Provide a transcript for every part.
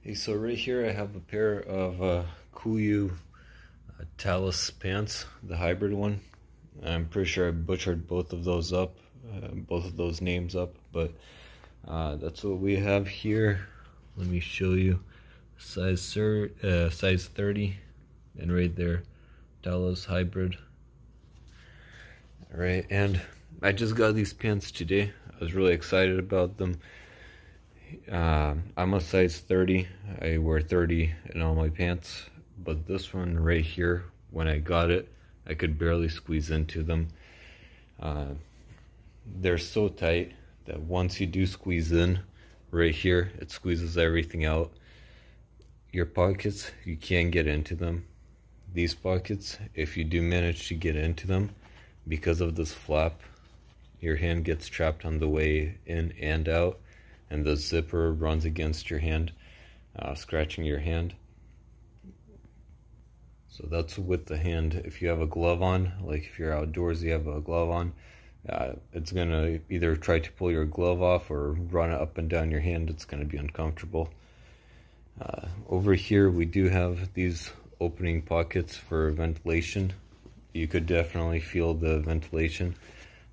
Hey, so right here I have a pair of KUIU TALUS pants, the hybrid one. I'm pretty sure I butchered both of those names up, but that's what we have here. Let me show you. Size 30, and right there, TALUS hybrid. All right, and I just got these pants today. I was really excited about them. I'm a size 30. I wear 30 in all my pants, but this one right here, when I got it, I could barely squeeze into them. They're so tight that once you do squeeze in right here, it squeezes everything out. Your pockets, you can't get into them. These pockets, if you do manage to get into them, because of this flap, your hand gets trapped on the way in and out, and the zipper runs against your hand, scratching your hand. So that's with the hand. If you have a glove on, like if you're outdoors, you have a glove on, it's gonna either try to pull your glove off or run up and down your hand. It's gonna be uncomfortable. Over here we do have these opening pockets for ventilation. You could definitely feel the ventilation.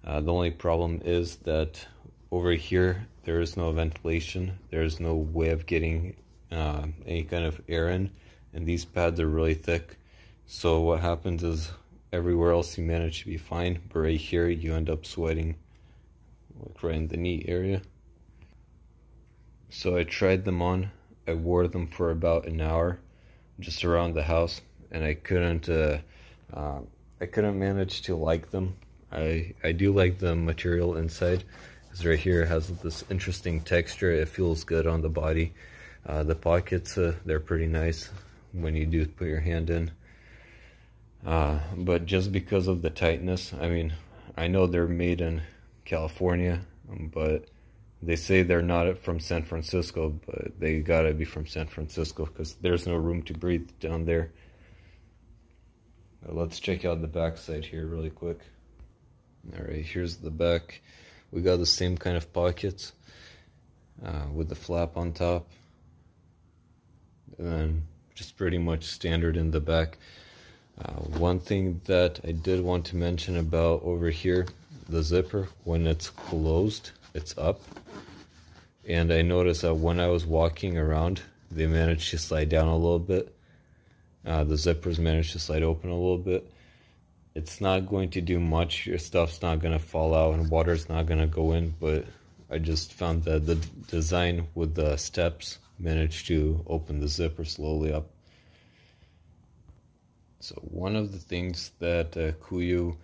The only problem is that over here there is no ventilation. There's no way of getting any kind of air in, and these pads are really thick. So what happens is everywhere else you manage to be fine, but right here you end up sweating, like right in the knee area. So I tried them on. I wore them for about an hour just around the house, and I couldn't manage to like them. I do like the material inside, because right here it has this interesting texture. It feels good on the body. The pockets, they're pretty nice when you do put your hand in. But just because of the tightness, I mean, I know they're made in California, but they say they're not from San Francisco, but they gotta be from San Francisco because there's no room to breathe down there. Let's check out the back side here really quick. Alright, here's the back. We got the same kind of pockets with the flap on top, and then just pretty much standard in the back. One thing that I did want to mention about over here, the zipper, when it's closed, it's up, and I noticed that when I was walking around, they managed to slide down a little bit. The zippers managed to slide open a little bit. It's not going to do much. Your stuff's not going to fall out and water's not going to go in, but I just found that the design with the steps managed to open the zipper slowly up. So one of the things that KUIU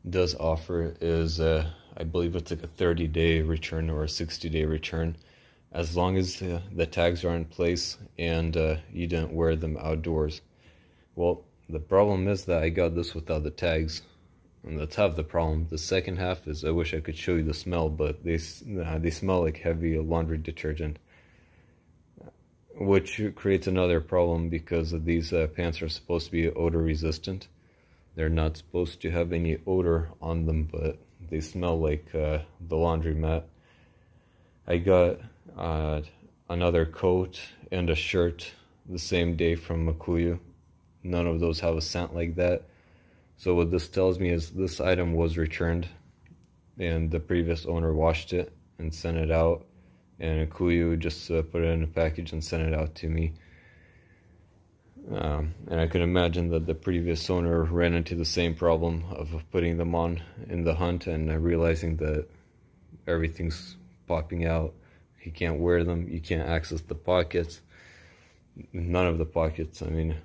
does offer is, I believe it's like a 30-day return or a 60-day return, as long as the tags are in place and you didn't wear them outdoors. Well, the problem is that I got this without the tags, and that's half the problem. The second half is I wish I could show you the smell, but they smell like heavy laundry detergent, which creates another problem because of these pants are supposed to be odor resistant. They're not supposed to have any odor on them, but they smell like the laundromat. I got another coat and a shirt the same day from KUIU. None of those have a scent like that. So what this tells me is this item was returned, and the previous owner washed it and sent it out, and KUIU just put it in a package and sent it out to me. And I can imagine that the previous owner ran into the same problem of putting them on in the hunt and realizing that everything's popping out. He can't wear them. You can't access the pockets. None of the pockets. I mean,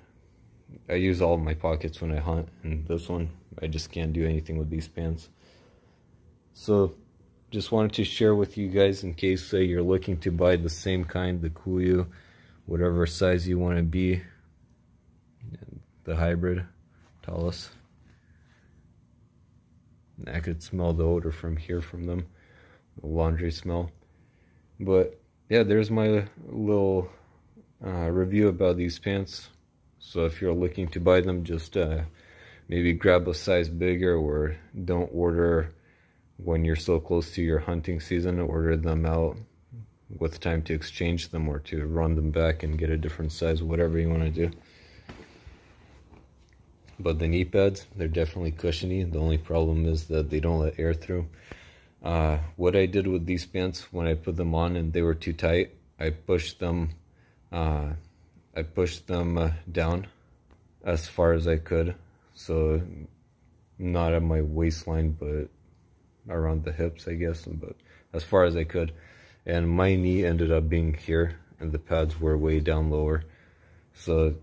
I use all of my pockets when I hunt, and this one, I just can't do anything with these pants. So just wanted to share with you guys in case you're looking to buy the same kind, the KUIU, whatever size you want to be, the hybrid TALUS. I could smell the odor from here from them, the laundry smell. But yeah, there's my little review about these pants. So if you're looking to buy them, just maybe grab a size bigger, or don't order when you're so close to your hunting season. Order them out with time to exchange them or to run them back and get a different size, whatever you want to do. But the knee pads, they're definitely cushiony. The only problem is that they don't let air through. What I did with these pants when I put them on and they were too tight, I pushed them down as far as I could, so not at my waistline but around the hips, I guess, but as far as I could. And my knee ended up being here and the pads were way down lower, so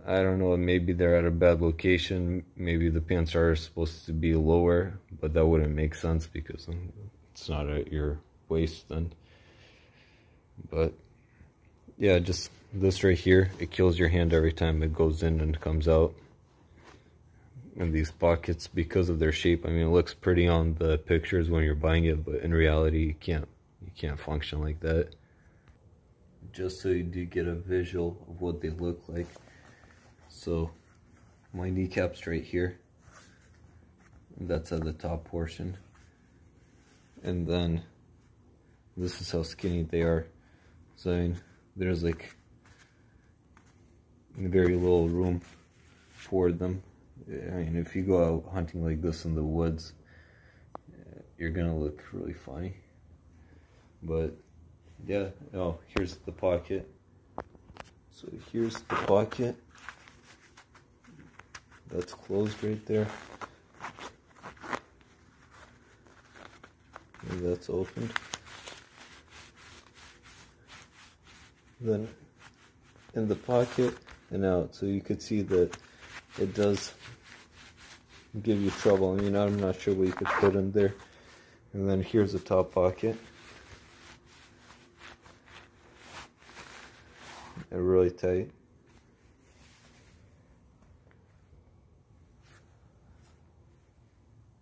I don't know, maybe they're at a bad location. Maybe the pants are supposed to be lower, but that wouldn't make sense because it's not at your waist then. But yeah, just this right here, it kills your hand every time it goes in and comes out. And these pockets, because of their shape, I mean, it looks pretty on the pictures when you're buying it, but in reality you can't function like that. Just so you do get a visual of what they look like. So my kneecap's right here, that's at the top portion, and then this is how skinny they are. So I mean, there's like very little room for them. I mean, if you go out hunting like this in the woods, you're gonna look really funny. But yeah, oh, here's the pocket. So here's the pocket. That's closed right there. And that's opened. Then in the pocket and out, so you could see that it does give you trouble. I mean, I'm not sure what you could put in there. And then here's the top pocket. They're really tight.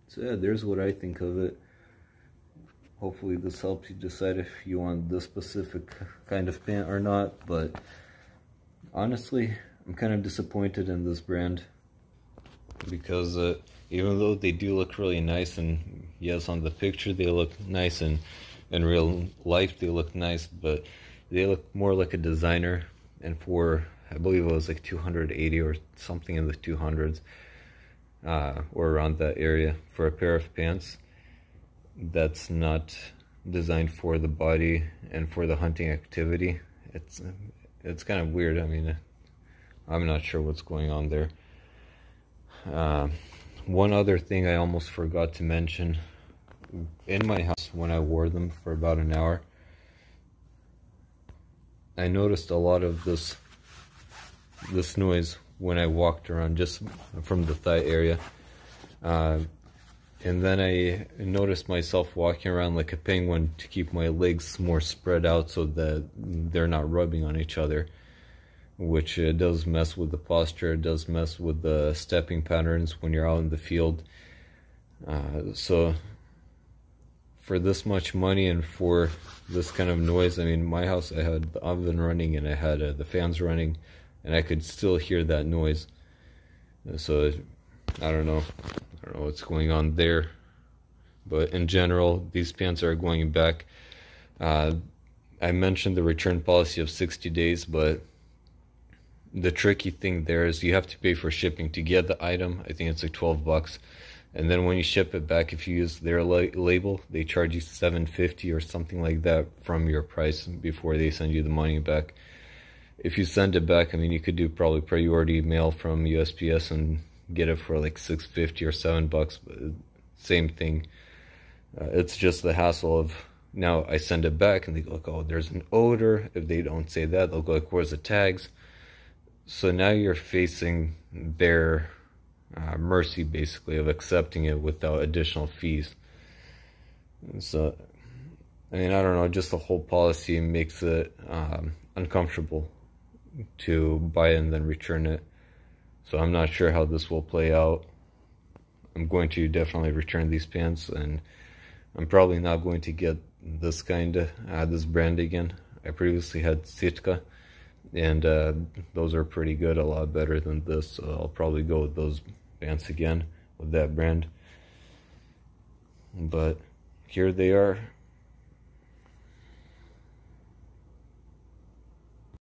So yeah, there's what I think of it. Hopefully this helps you decide if you want this specific kind of pant or not, but honestly, I'm kind of disappointed in this brand because even though they do look really nice, and yes, on the picture they look nice, and in real life they look nice, but they look more like a designer, and for, I believe it was like 280 or something in the 200s. Or around that area for a pair of pants that's not designed for the body and for the hunting activity. It's kind of weird. I mean, I'm not sure what's going on there. One other thing I almost forgot to mention, in my house when I wore them for about an hour, I noticed a lot of this noise when I walked around, just from the thigh area, and then I noticed myself walking around like a penguin to keep my legs more spread out so that they're not rubbing on each other, which does mess with the posture. It does mess with the stepping patterns when you're out in the field. So for this much money and for this kind of noise, I mean, my house, I had the oven running and I had the fans running, and I could still hear that noise. So I don't know what's going on there, but in general, these pants are going back. I mentioned the return policy of 60 days, but the tricky thing there is you have to pay for shipping to get the item. I think it's like $12, and then when you ship it back, if you use their label, they charge you $7.50 or something like that from your price before they send you the money back. If you send it back, I mean, you could do probably priority mail from USPS and get it for like $6.50 or $7, but same thing. It's just the hassle of, now I send it back and they go like, oh, there's an odor. If they don't say that, they'll go like, where's the tags? So now you're facing their mercy, basically, of accepting it without additional fees. And so, I mean, I don't know, just the whole policy makes it uncomfortable to buy it and then return it. So I'm not sure how this will play out. I'm going to definitely return these pants, and I'm probably not going to get this this brand again. I previously had Sitka, and those are pretty good, a lot better than this, so I'll probably go with those pants again with that brand. But here they are.